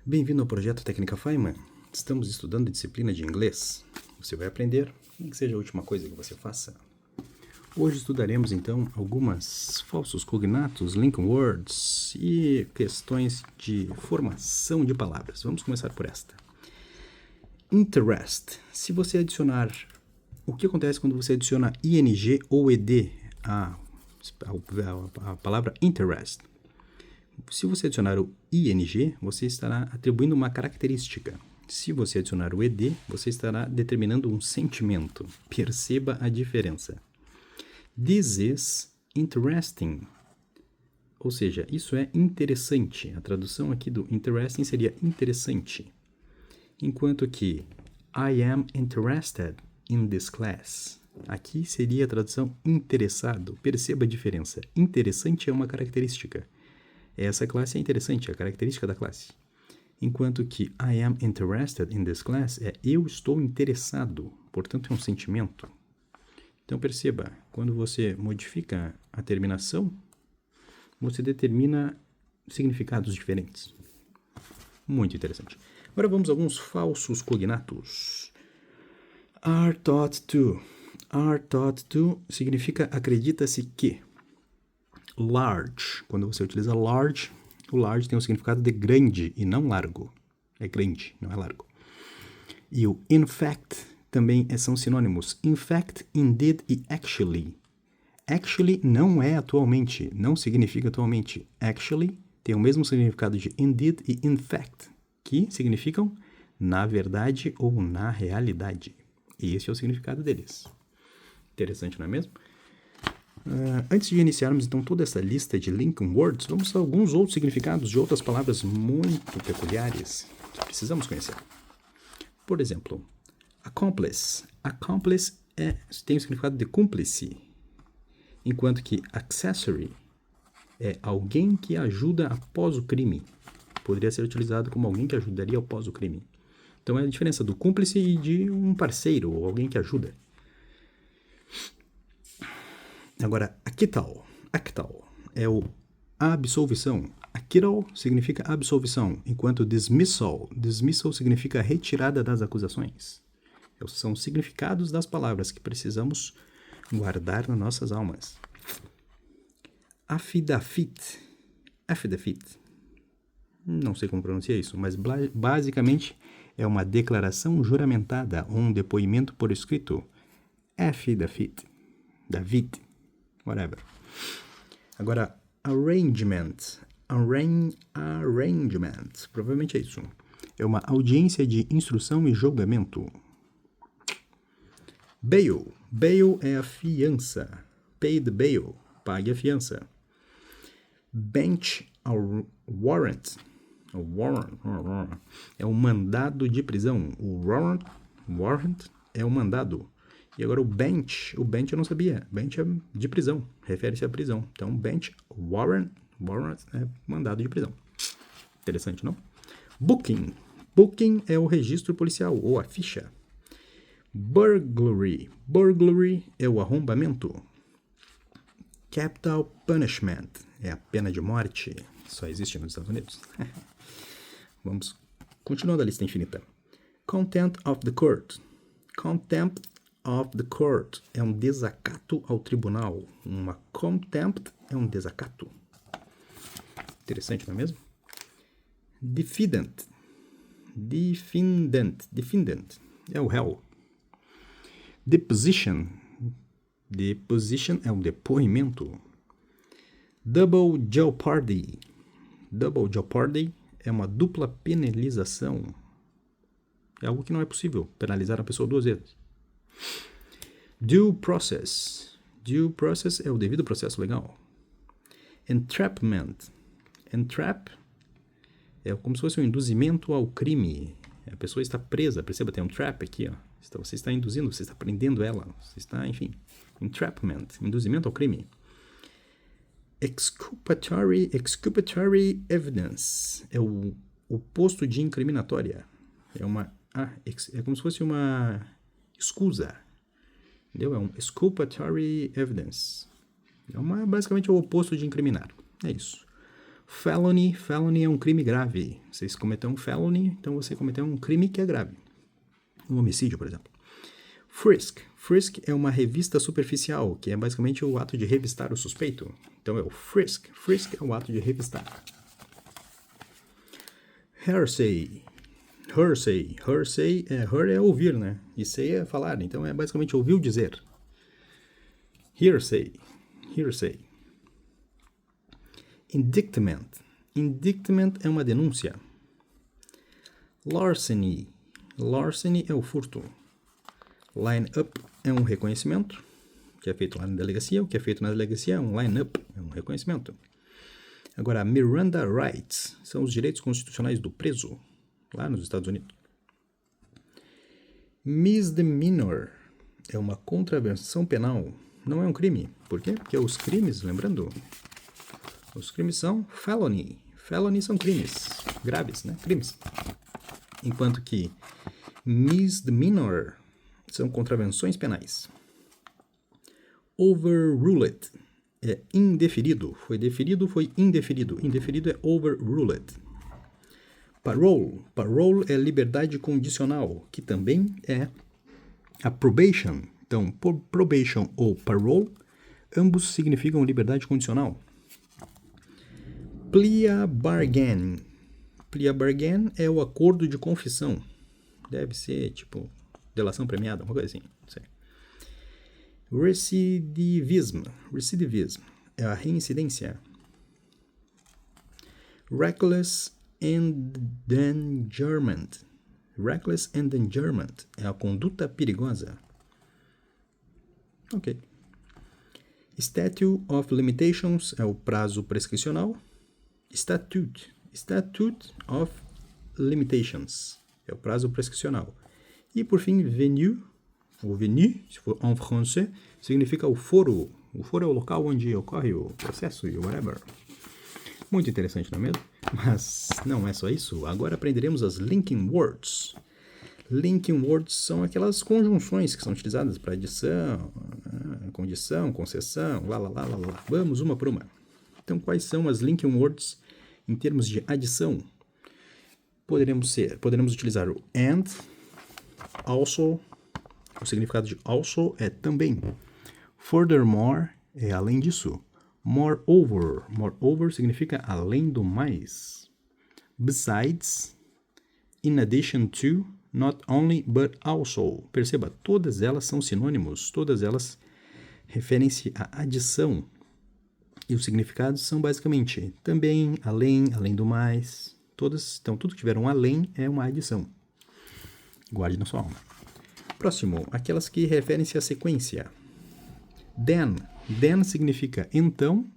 Bem-vindo ao Projeto Técnica Feynman. Estamos estudando a disciplina de inglês. Você vai aprender, nem que seja a última coisa que você faça. Hoje estudaremos, então, algumas falsos cognatos, link words e questões de formação de palavras. Vamos começar por esta. Interest. Se você adicionar... O que acontece quando você adiciona ing ou ed à palavra interest? Se você adicionar o ing, você estará atribuindo uma característica. Se você adicionar o ed, você estará determinando um sentimento. Perceba a diferença. This is interesting. Ou seja, isso é interessante. A tradução aqui do interesting seria interessante. Enquanto que I am interested in this class. Aqui seria a tradução interessado. Perceba a diferença. Interessante é uma característica. Essa classe é interessante, é a característica da classe. Enquanto que I am interested in this class é eu estou interessado, portanto é um sentimento. Então perceba, quando você modifica a terminação, você determina significados diferentes. Muito interessante. Agora vamos a alguns falsos cognatos. Are taught to. Are taught to significa acredita-se que. Large. Quando você utiliza large, o large tem o significado de grande e não largo. É grande, não é largo. E o in fact também são sinônimos. In fact, indeed e actually. Actually não é atualmente, não significa atualmente. Actually tem o mesmo significado de indeed e in fact, que significam na verdade ou na realidade. E esse é o significado deles. Interessante, não é mesmo? Antes de iniciarmos, então, toda essa lista de linking words, vamos a alguns outros significados de outras palavras muito peculiares que precisamos conhecer. Por exemplo, accomplice. Accomplice tem o significado de cúmplice, enquanto que accessory é alguém que ajuda após o crime. Poderia ser utilizado como alguém que ajudaria após o crime. Então, é a diferença do cúmplice e de um parceiro, ou alguém que ajuda. Agora, acquittal. Acquittal é o absolvição. Acquittal significa absolvição, enquanto dismissal significa retirada das acusações. São os significados das palavras que precisamos guardar nas nossas almas. Affidavit. Não sei como pronunciar isso, mas basicamente é uma declaração juramentada ou um depoimento por escrito. Affidavit. David. Whatever. Agora, arrangement. Arrangement. Provavelmente é isso. É uma audiência de instrução e julgamento. Bail. Bail é a fiança. Pay the bail. Pague a fiança. Bench warrant. É um mandado de prisão. O warrant é um mandado. E agora o bench eu não sabia. Bench é de prisão, refere-se à prisão. Então, bench, warrant é mandado de prisão. Interessante, não? Booking é o registro policial, ou a ficha. Burglary é o arrombamento. Capital punishment é a pena de morte. Só existe nos Estados Unidos. Vamos continuando a lista infinita. Contempt of the court. Contempt of the court é um desacato ao tribunal. Uma contempt é um desacato. Interessante, não é mesmo? Defendant é o réu. Deposition é um depoimento. Double jeopardy é uma dupla penalização. É algo que não é possível, penalizar a pessoa duas vezes. Due process é o devido processo legal. Entrapment é como se fosse um induzimento ao crime. A pessoa está presa, perceba, tem um trap aqui, ó. Então, você está induzindo, você está prendendo ela, você está, enfim. Entrapment, induzimento ao crime. Exculpatory evidence é o oposto de incriminatória. É como se fosse uma escusa. Entendeu? É um exculpatory evidence. Basicamente é o oposto de incriminar. É isso. Felony é um crime grave. Você cometeu um felony, então você cometeu um crime que é grave. Um homicídio, por exemplo. Frisk é uma revista superficial, que é basicamente o ato de revistar o suspeito. Então é o frisk. Frisk é o ato de revistar. Hearsay é ouvir, né? E say é falar, então é basicamente ouvir dizer. Hearsay. Indictment é uma denúncia. Larceny é o furto. Line-up é um reconhecimento, que é feito lá na delegacia. O que é feito na delegacia é um line-up, é um reconhecimento. Agora, Miranda Rights são os direitos constitucionais do preso, lá nos Estados Unidos. Misdemeanor é uma contravenção penal, não é um crime. Por quê? Porque os crimes, lembrando, os crimes são felony. Felony são crimes graves, né? Crimes. Enquanto que misdemeanor são contravenções penais. Overruled é indeferido. Foi deferido, foi indeferido. Indeferido é overruled. Parole é liberdade condicional, que também é a probation. Então, probation ou parole, ambos significam liberdade condicional. Plea bargain. Plea bargain é o acordo de confissão. Deve ser, tipo, delação premiada, uma coisa assim. Não sei. Recidivism é a reincidência. Reckless endangerment é a conduta perigosa. Ok. Statute of Limitations é o prazo prescricional. Statute of Limitations é o prazo prescricional. E por fim, venue, se for en français, significa o foro. O foro é o local onde ocorre o processo e whatever. Muito interessante, não é mesmo? Mas não é só isso. Agora aprenderemos as linking words. Linking words são aquelas conjunções que são utilizadas para adição, condição, concessão, lá. Vamos uma por uma. Então, quais são as linking words em termos de adição? Poderemos utilizar o and, also. O significado de also é também. Furthermore é além disso. Moreover significa além do mais. Besides, in addition to, not only, but also. Perceba, todas elas são sinônimos, todas elas referem-se à adição. E os significados são basicamente também, além do mais. Todas, então, tudo que tiver um além é uma adição. Guarde na sua alma. Próximo, aquelas que referem-se à sequência. Then significa então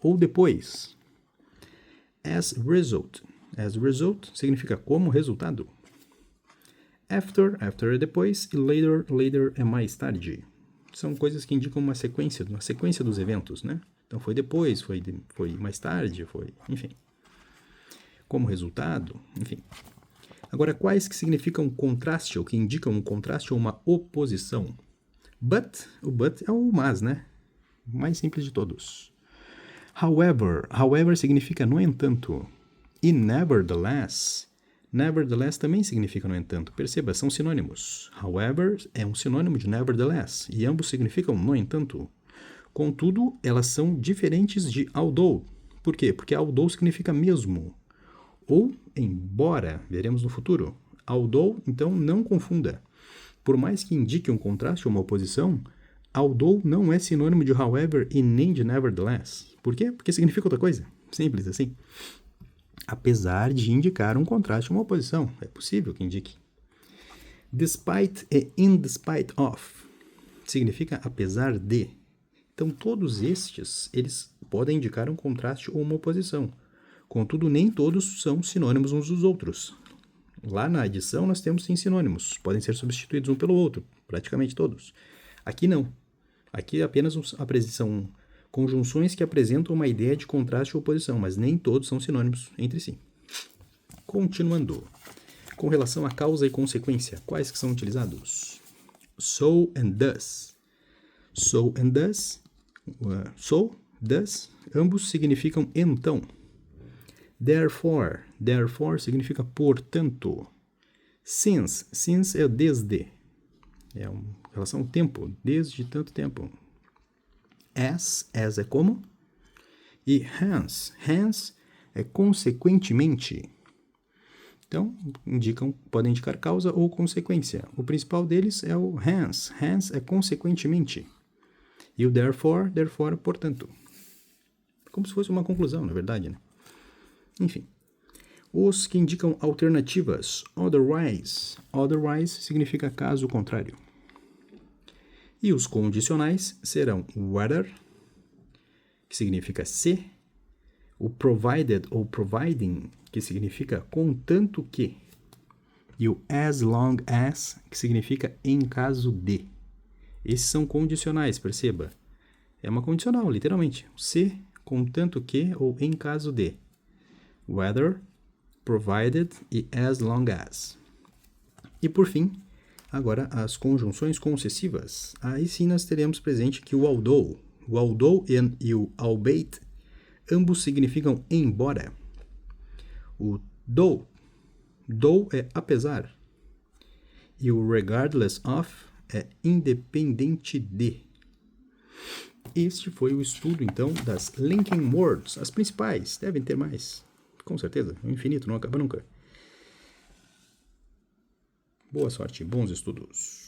ou depois. As result significa como resultado. After é depois e later é mais tarde. São coisas que indicam uma sequência dos eventos, né? Então foi depois, foi mais tarde, enfim. Como resultado, enfim. Agora, quais que significam contraste, ou que indicam um contraste ou uma oposição? O but é o mas, né? O mais simples de todos. However significa no entanto. E nevertheless também significa no entanto. Perceba, são sinônimos. However é um sinônimo de nevertheless, e ambos significam no entanto. Contudo, elas são diferentes de although. Por quê? Porque although significa mesmo. Ou embora, veremos no futuro. Although, então, não confunda. Por mais que indique um contraste ou uma oposição, although não é sinônimo de however e nem de nevertheless. Por quê? Porque significa outra coisa. Simples assim. Apesar de indicar um contraste ou uma oposição. É possível que indique. Despite e in despite of. Significa apesar de. Então, todos estes, eles podem indicar um contraste ou uma oposição. Contudo, nem todos são sinônimos uns dos outros. Lá na adição, nós temos sim sinônimos. Podem ser substituídos um pelo outro, praticamente todos. Aqui não. Aqui apenas são conjunções que apresentam uma ideia de contraste ou oposição, mas nem todos são sinônimos entre si. Continuando. Com relação a causa e consequência, quais que são utilizados? So and thus. So and thus, ambos significam então. Therefore. Therefore significa portanto. Since é desde. É uma relação ao tempo, desde tanto tempo. As é como. E hence é consequentemente. Então, podem indicar causa ou consequência. O principal deles é o hence. Hence é consequentemente. E o therefore portanto. Como se fosse uma conclusão, na verdade, né? Enfim. Os que indicam alternativas. Otherwise. Otherwise significa caso contrário. E os condicionais serão whether, que significa se, o provided ou providing, que significa contanto que, e o as long as, que significa em caso de. Esses são condicionais, perceba. É uma condicional, literalmente. Se, contanto que ou em caso de. Whether, provided e as long as. E por fim, agora as conjunções concessivas. Aí sim nós teremos presente que o although e o albeit, ambos significam embora. O though é apesar. E o regardless of é independente de. Este foi o estudo, então, das linking words. As principais, devem ter mais. Com certeza, o infinito não acaba nunca. Boa sorte, bons estudos.